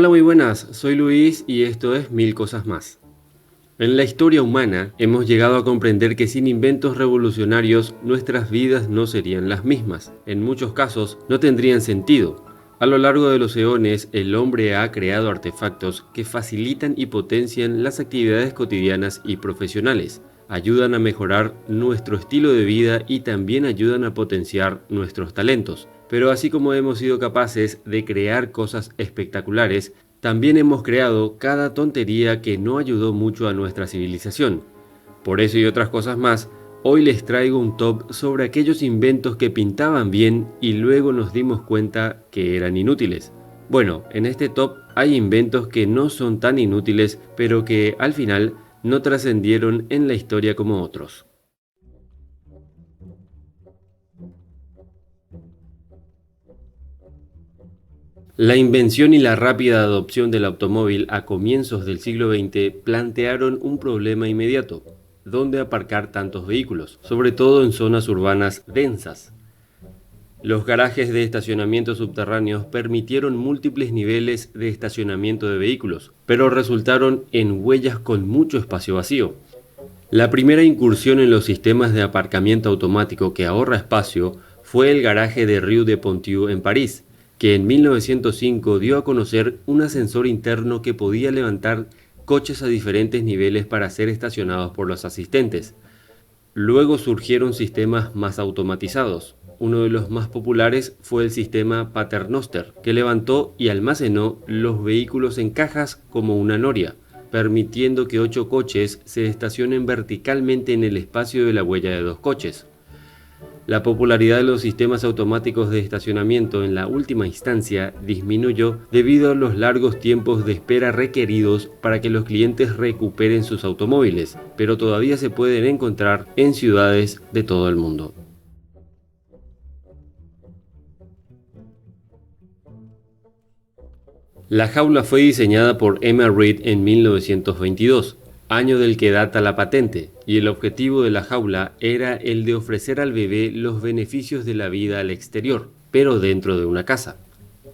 Hola, muy buenas, soy Luis y esto es Mil Cosas Más. En la historia humana hemos llegado a comprender que sin inventos revolucionarios nuestras vidas no serían las mismas. En muchos casos no tendrían sentido. A lo largo de los eones el hombre ha creado artefactos que facilitan y potencian las actividades cotidianas y profesionales. Ayudan a mejorar nuestro estilo de vida y también ayudan a potenciar nuestros talentos. Pero así como hemos sido capaces de crear cosas espectaculares, también hemos creado cada tontería que no ayudó mucho a nuestra civilización. Por eso y otras cosas más, hoy les traigo un top sobre aquellos inventos que pintaban bien y luego nos dimos cuenta que eran inútiles. Bueno, en este top hay inventos que no son tan inútiles, pero que al final no trascendieron en la historia como otros. La invención y la rápida adopción del automóvil a comienzos del siglo XX plantearon un problema inmediato: ¿dónde aparcar tantos vehículos? Sobre todo en zonas urbanas densas. Los garajes de estacionamiento subterráneos permitieron múltiples niveles de estacionamiento de vehículos, pero resultaron en huellas con mucho espacio vacío. La primera incursión en los sistemas de aparcamiento automático que ahorra espacio fue el garaje de Rue de Ponthieu en París, que en 1905 dio a conocer un ascensor interno que podía levantar coches a diferentes niveles para ser estacionados por los asistentes. Luego surgieron sistemas más automatizados. Uno de los más populares fue el sistema Paternoster, que levantó y almacenó los vehículos en cajas como una noria, permitiendo que 8 coches se estacionen verticalmente en el espacio de la huella de 2 coches. La popularidad de los sistemas automáticos de estacionamiento en la última instancia disminuyó debido a los largos tiempos de espera requeridos para que los clientes recuperen sus automóviles, pero todavía se pueden encontrar en ciudades de todo el mundo. La jaula fue diseñada por Emma Reed en 1922, año del que data la patente, y el objetivo de la jaula era el de ofrecer al bebé los beneficios de la vida al exterior, pero dentro de una casa.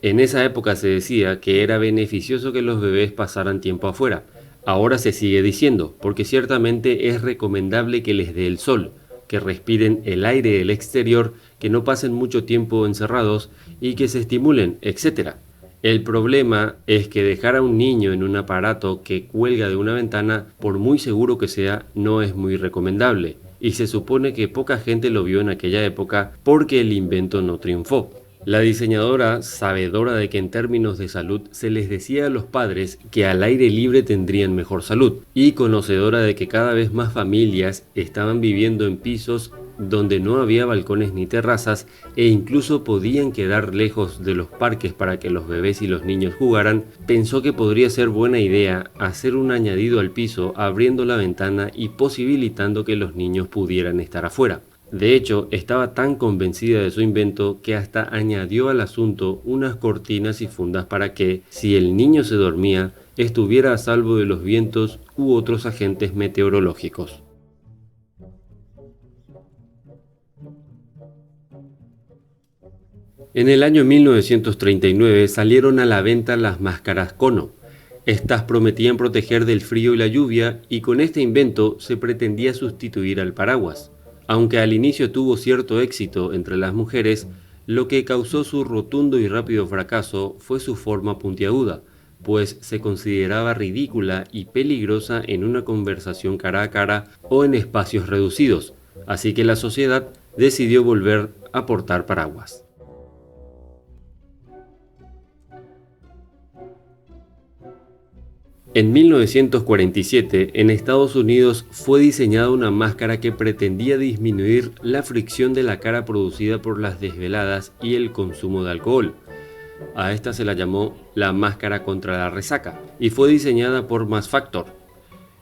En esa época se decía que era beneficioso que los bebés pasaran tiempo afuera. Ahora se sigue diciendo, porque ciertamente es recomendable que les dé el sol, que respiren el aire del exterior, que no pasen mucho tiempo encerrados y que se estimulen, etc. El problema es que dejar a un niño en un aparato que cuelga de una ventana, por muy seguro que sea, no es muy recomendable, y se supone que poca gente lo vio en aquella época porque el invento no triunfó. La diseñadora, sabedora de que en términos de salud se les decía a los padres que al aire libre tendrían mejor salud, y conocedora de que cada vez más familias estaban viviendo en pisos donde no había balcones ni terrazas e incluso podían quedar lejos de los parques para que los bebés y los niños jugaran, pensó que podría ser buena idea hacer un añadido al piso abriendo la ventana y posibilitando que los niños pudieran estar afuera. De hecho, estaba tan convencida de su invento que hasta añadió al asunto unas cortinas y fundas para que, si el niño se dormía, estuviera a salvo de los vientos u otros agentes meteorológicos. En el año 1939 salieron a la venta las máscaras Kono. Estas prometían proteger del frío y la lluvia, y con este invento se pretendía sustituir al paraguas. Aunque al inicio tuvo cierto éxito entre las mujeres, lo que causó su rotundo y rápido fracaso fue su forma puntiaguda, pues se consideraba ridícula y peligrosa en una conversación cara a cara o en espacios reducidos, así que la sociedad decidió volver a portar paraguas. En 1947, en Estados Unidos fue diseñada una máscara que pretendía disminuir la fricción de la cara producida por las desveladas y el consumo de alcohol. A esta se la llamó la máscara contra la resaca y fue diseñada por Mass Factor.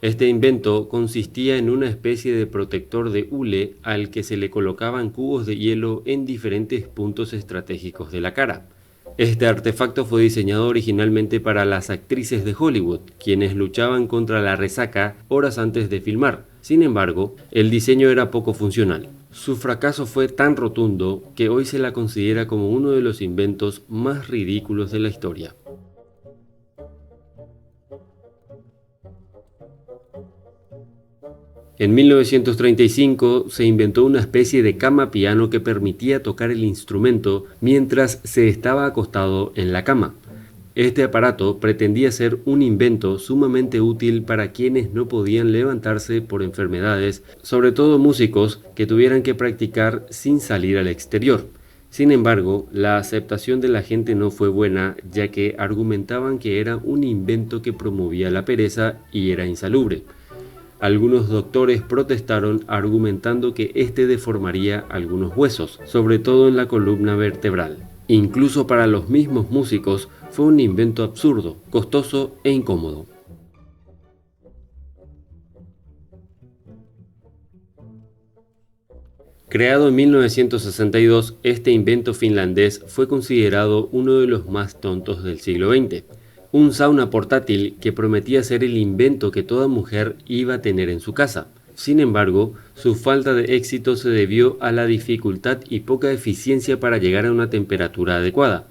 Este invento consistía en una especie de protector de hule al que se le colocaban cubos de hielo en diferentes puntos estratégicos de la cara. Este artefacto fue diseñado originalmente para las actrices de Hollywood, quienes luchaban contra la resaca horas antes de filmar. Sin embargo, el diseño era poco funcional. Su fracaso fue tan rotundo que hoy se la considera como uno de los inventos más ridículos de la historia. En 1935 se inventó una especie de cama piano que permitía tocar el instrumento mientras se estaba acostado en la cama. Este aparato pretendía ser un invento sumamente útil para quienes no podían levantarse por enfermedades, sobre todo músicos que tuvieran que practicar sin salir al exterior. Sin embargo, la aceptación de la gente no fue buena, ya que argumentaban que era un invento que promovía la pereza y era insalubre. Algunos doctores protestaron argumentando que este deformaría algunos huesos, sobre todo en la columna vertebral. Incluso para los mismos músicos fue un invento absurdo, costoso e incómodo. Creado en 1962, este invento finlandés fue considerado uno de los más tontos del siglo XX. Un sauna portátil que prometía ser el invento que toda mujer iba a tener en su casa. Sin embargo, su falta de éxito se debió a la dificultad y poca eficiencia para llegar a una temperatura adecuada.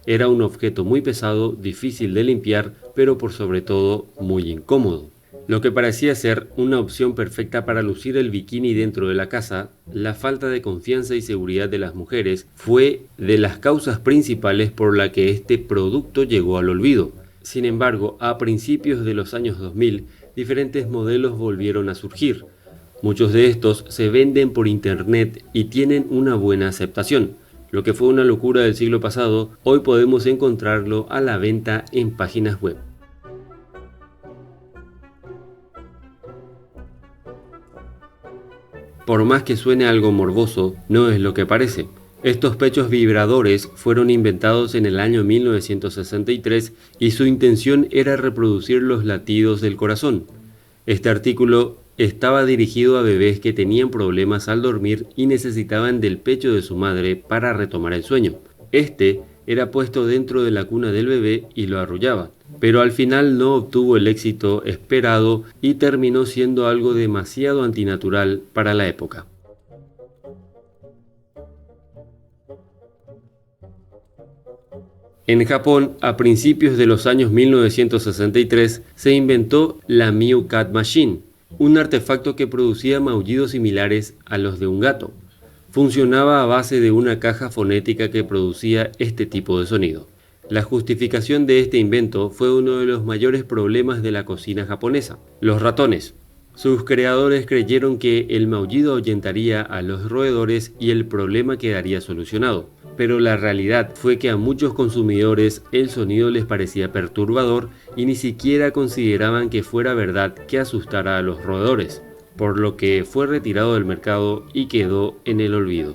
Era un objeto muy pesado, difícil de limpiar, pero por sobre todo muy incómodo. Lo que parecía ser una opción perfecta para lucir el bikini dentro de la casa, la falta de confianza y seguridad de las mujeres fue de las causas principales por la que este producto llegó al olvido. Sin embargo, a principios de los años 2000, diferentes modelos volvieron a surgir. Muchos de estos se venden por internet y tienen una buena aceptación. Lo que fue una locura del siglo pasado, hoy podemos encontrarlo a la venta en páginas web. Por más que suene algo morboso, no es lo que parece. Estos pechos vibradores fueron inventados en el año 1963 y su intención era reproducir los latidos del corazón. Este artículo estaba dirigido a bebés que tenían problemas al dormir y necesitaban del pecho de su madre para retomar el sueño. Este era puesto dentro de la cuna del bebé y lo arrullaba, pero al final no obtuvo el éxito esperado y terminó siendo algo demasiado antinatural para la época. En Japón, a principios de los años 1963, se inventó la Mew Cat Machine, un artefacto que producía maullidos similares a los de un gato. Funcionaba a base de una caja fonética que producía este tipo de sonido. La justificación de este invento fue uno de los mayores problemas de la cocina japonesa: los ratones. Sus creadores creyeron que el maullido ahuyentaría a los roedores y el problema quedaría solucionado. Pero la realidad fue que a muchos consumidores el sonido les parecía perturbador y ni siquiera consideraban que fuera verdad que asustara a los roedores, por lo que fue retirado del mercado y quedó en el olvido.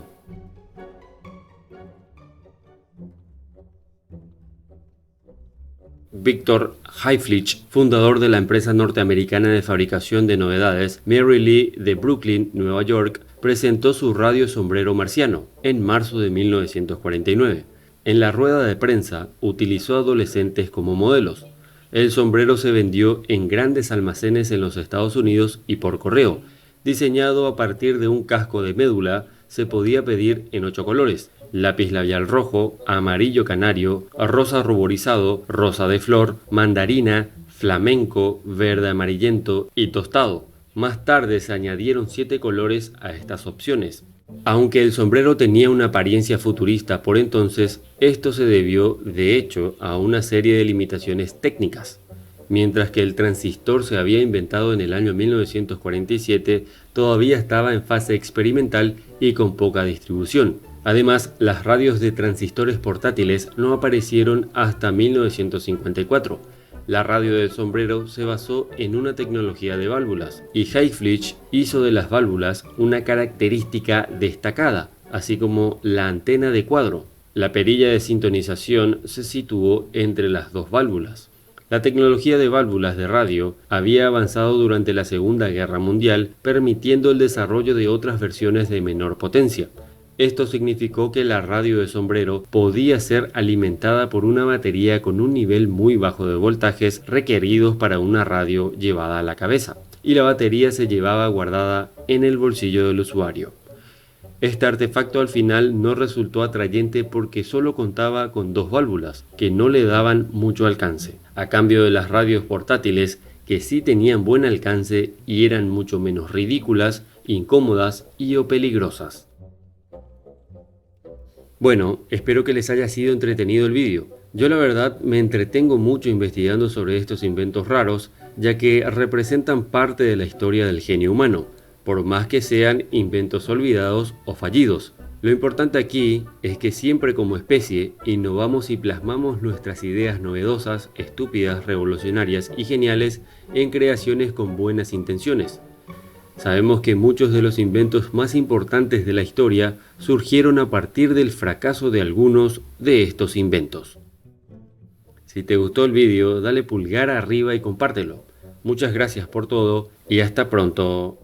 Victor Heiflich, fundador de la empresa norteamericana de fabricación de novedades Mary Lee de Brooklyn, Nueva York, presentó su radio sombrero marciano en marzo de 1949. En la rueda de prensa utilizó adolescentes como modelos. El sombrero se vendió en grandes almacenes en los Estados Unidos y por correo. Diseñado a partir de un casco de médula, se podía pedir en 8 colores: lápiz labial rojo, amarillo canario, rosa ruborizado, rosa de flor, mandarina, flamenco, verde amarillento y tostado. Más tarde se añadieron 7 colores a estas opciones. Aunque el sombrero tenía una apariencia futurista por entonces, esto se debió, de hecho, a una serie de limitaciones técnicas. Mientras que el transistor se había inventado en el año 1947, todavía estaba en fase experimental y con poca distribución. Además, las radios de transistores portátiles no aparecieron hasta 1954. La radio del sombrero se basó en una tecnología de válvulas, y Heiflich hizo de las válvulas una característica destacada, así como la antena de cuadro. La perilla de sintonización se situó entre las dos válvulas. La tecnología de válvulas de radio había avanzado durante la Segunda Guerra Mundial, permitiendo el desarrollo de otras versiones de menor potencia. Esto significó que la radio de sombrero podía ser alimentada por una batería con un nivel muy bajo de voltajes requeridos para una radio llevada a la cabeza, y la batería se llevaba guardada en el bolsillo del usuario. Este artefacto al final no resultó atrayente porque solo contaba con 2 válvulas, que no le daban mucho alcance. A cambio de las radios portátiles, que sí tenían buen alcance y eran mucho menos ridículas, incómodas y o peligrosas. Bueno, espero que les haya sido entretenido el vídeo. Yo la verdad me entretengo mucho investigando sobre estos inventos raros, ya que representan parte de la historia del genio humano, por más que sean inventos olvidados o fallidos. Lo importante aquí es que siempre como especie innovamos y plasmamos nuestras ideas novedosas, estúpidas, revolucionarias y geniales en creaciones con buenas intenciones. Sabemos que muchos de los inventos más importantes de la historia surgieron a partir del fracaso de algunos de estos inventos. Si te gustó el vídeo, dale pulgar arriba y compártelo. Muchas gracias por todo y hasta pronto.